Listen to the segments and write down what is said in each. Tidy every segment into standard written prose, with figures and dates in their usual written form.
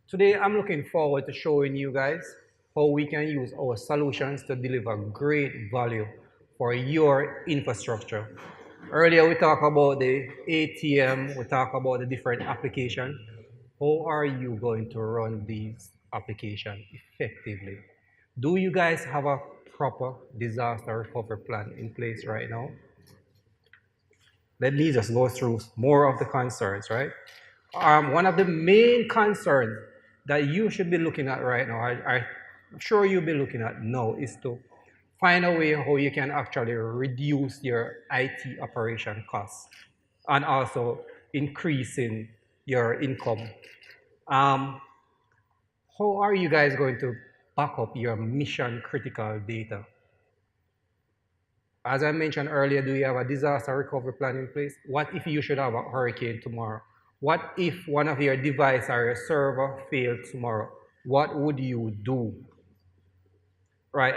Today, I'm looking forward to showing you guys how we can use our solutions to deliver great value for your infrastructure. Earlier, we talked about the ATM, we talked about the different applications. How are you going to run these applications effectively? Do you guys have a proper disaster recovery plan in place right now? Let me just go through more of the concerns, right? One of the main concerns that you should be looking at right now, I'm sure you'll be looking at now, is to find a way how you can actually reduce your IT operation costs and also increasing your income. Um, how are you guys going to back up your mission critical data? As I mentioned earlier, do you have a disaster recovery plan in place? What if you should have a hurricane tomorrow? What if one of your device or your server failed tomorrow? What would you do? Right.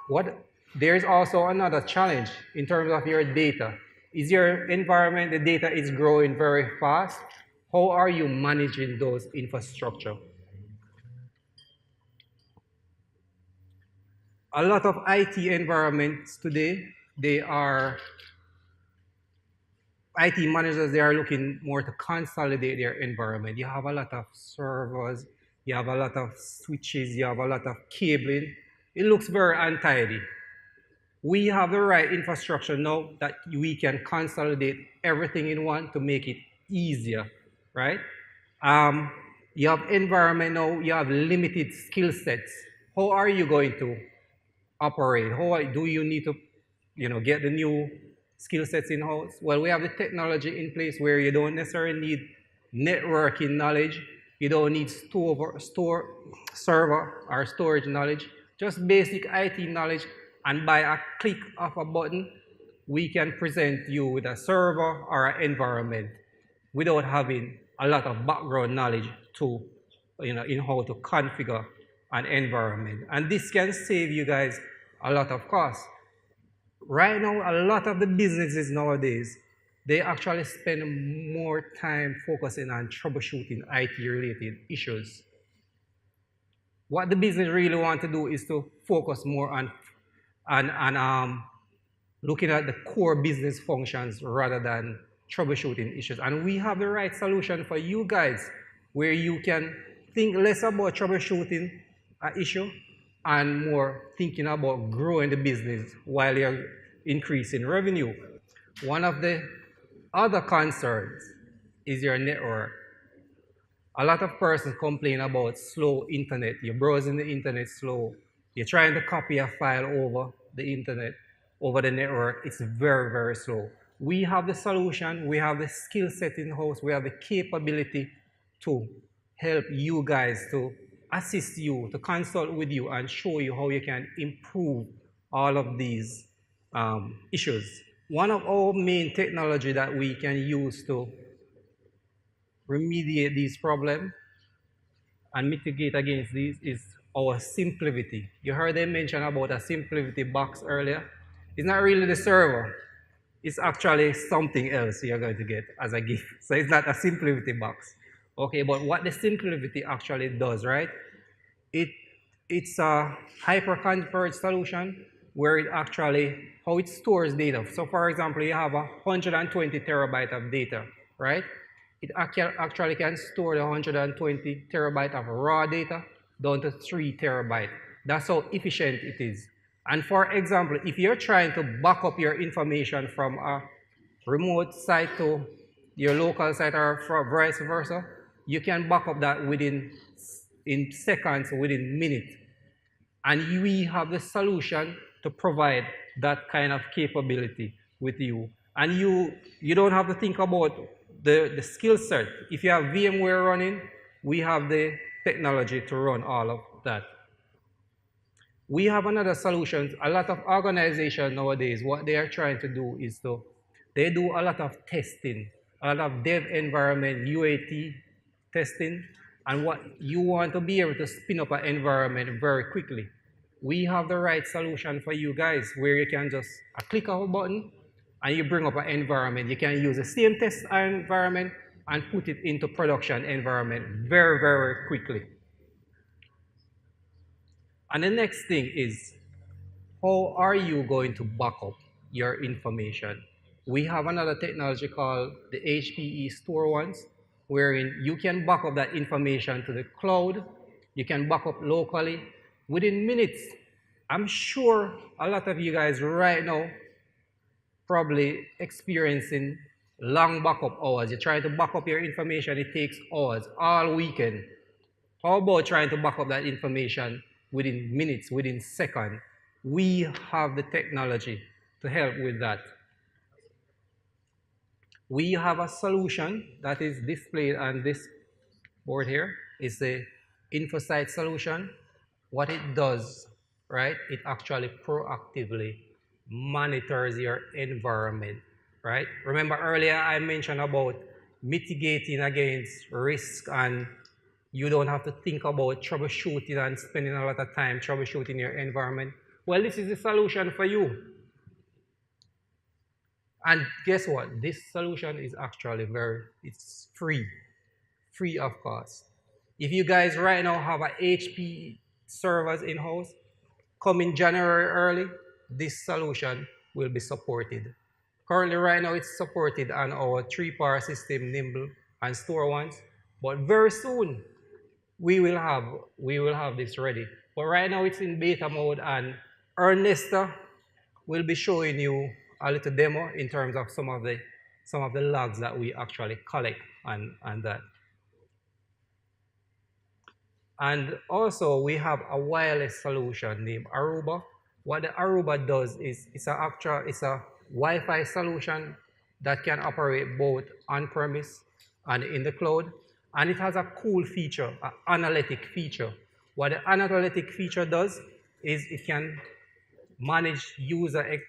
What there's also another challenge in terms of your data. Is your environment, the data is growing very fast? How are you managing those infrastructure? A lot of IT environments today, they are IT managers, they are looking more to consolidate their environment. You have a lot of servers, you have a lot of switches, you have a lot of cabling. It looks very untidy. We have the right infrastructure now that we can consolidate everything in one to make it easier, right? Um, you have environment now, you have limited skill sets. How are you going to operate? Do you need to, get the new skill sets in house? Well, we have the technology in place where you don't necessarily need networking knowledge. You don't need server or storage knowledge. Just basic IT knowledge, and by a click of a button, we can present you with a server or an environment without having a lot of background knowledge to, in how to configure an environment. And this can save you guys a lot of cost. Right now, a lot of the businesses nowadays, they actually spend more time focusing on troubleshooting IT related issues. What the business really want to do is to focus more on looking at the core business functions rather than troubleshooting issues. And we have the right solution for you guys where you can think less about troubleshooting an issue and more thinking about growing the business while you're increasing revenue. One of the other concerns is your network. A lot of persons complain about slow internet. You're browsing the internet slow. You're trying to copy a file over the internet, over the network. It's very, very slow. We have the solution. We have the skill set in house. We have the capability to help you guys, to assist you, to consult with you and show you how you can improve all of these issues. One of our main technology that we can use to remediate these problems and mitigate against these is our SimpliVity. You heard them mention about a SimpliVity box earlier. It's not really the server. It's actually something else you're going to get as a gift. So it's not a SimpliVity box. Okay, but what the SimpliVity actually does, right? It it's a hyper-converged solution where it actually how it stores data. So for example, you have 120 terabyte of data, right? It actually can store the 120 terabyte of raw data down to 3 terabyte. That's how efficient it is. And for example, if you're trying to back up your information from a remote site to your local site or vice versa, you can back up that in seconds, within minutes. And we have the solution to provide that kind of capability with you. And you don't have to think about the skill set. If you have VMware running, we have the technology to run all of that. We have another solution. A lot of organizations nowadays, what they are trying to do is they do a lot of testing, a lot of dev environment, UAT testing, and what you want to be able to spin up an environment very quickly. We have the right solution for you guys where you can just click of a button and you bring up an environment. You can use the same test environment and put it into production environment very, very quickly. And the next thing is, how are you going to back up your information? We have another technology called the HPE Store Ones, wherein you can back up that information to the cloud, you can back up locally within minutes. I'm sure a lot of you guys right now probably experiencing long backup hours. You try to back up your information, it takes hours, all weekend. How about trying to back up that information within minutes, within seconds? We have the technology to help with that. We have a solution that is displayed on this board here. It's the InfoSight solution. What it does, right, it actually proactively monitors your environment, right? Remember earlier I mentioned about mitigating against risk, and you don't have to think about troubleshooting and spending a lot of time troubleshooting your environment. Well, this is the solution for you. And guess what? This solution is actually it's free of cost. If you guys right now have a HP servers in-house, come in January early, this solution will be supported. Currently right now it's supported on our 3-power system, Nimble and Store Ones, but very soon we will have this ready. But right now it's in beta mode, and Ernesta will be showing you a little demo in terms of some of the logs that we actually collect and that. And also we have a wireless solution named Aruba. What the Aruba does is it's a Wi-Fi solution that can operate both on-premise and in the cloud. And it has a cool feature, an analytic feature. What the analytic feature does is it can manage user,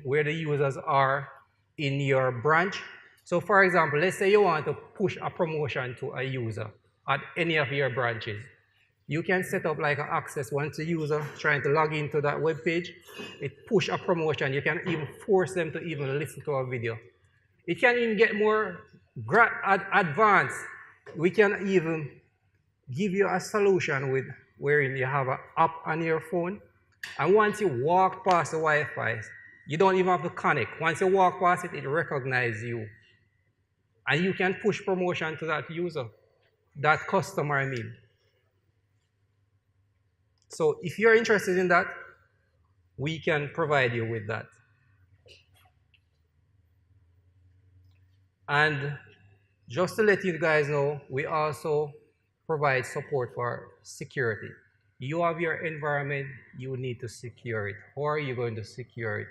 where the users are in your branch. So for example, let's say you want to push a promotion to a user at any of your branches. You can set up like an access once the user trying to log into that web page, it push a promotion. You can even force them to even listen to a video. It can even get more advanced. We can even give you a solution wherein you have an app on your phone, and once you walk past the Wi-Fi, you don't even have to connect. Once you walk past it, it recognizes you. And you can push promotion to that user, that customer, I mean. So if you're interested in that, we can provide you with that. And just to let you guys know, we also provide support for security. You have your environment, you need to secure it. How are you going to secure it?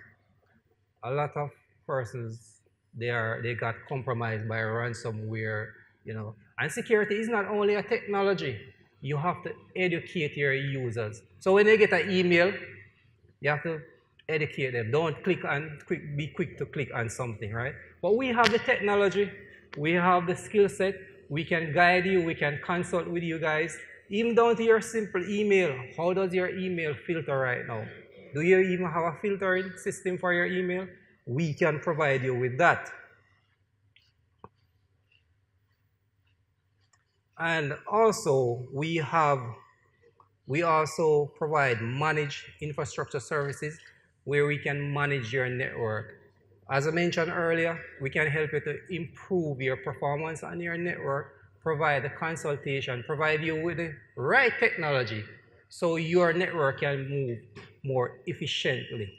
A lot of persons, they got compromised by ransomware, And security is not only a technology. You have to educate your users. So when they get an email, you have to educate them. Don't be quick to click on something, right? But we have the technology, we have the skill set, we can guide you, we can consult with you guys, even down to your simple email. How does your email filter right now? Do you even have a filtering system for your email? We can provide you with that. And also, we also provide managed infrastructure services where we can manage your network. As I mentioned earlier, we can help you to improve your performance on your network, provide the consultation, provide you with the right technology so your network can move more efficiently.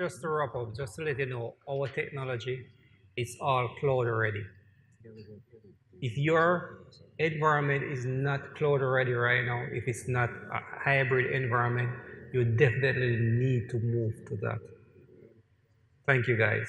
Just to wrap up, just to let you know, our technology is all cloud ready. If your environment is not cloud ready right now, if it's not a hybrid environment, you definitely need to move to that. Thank you, guys.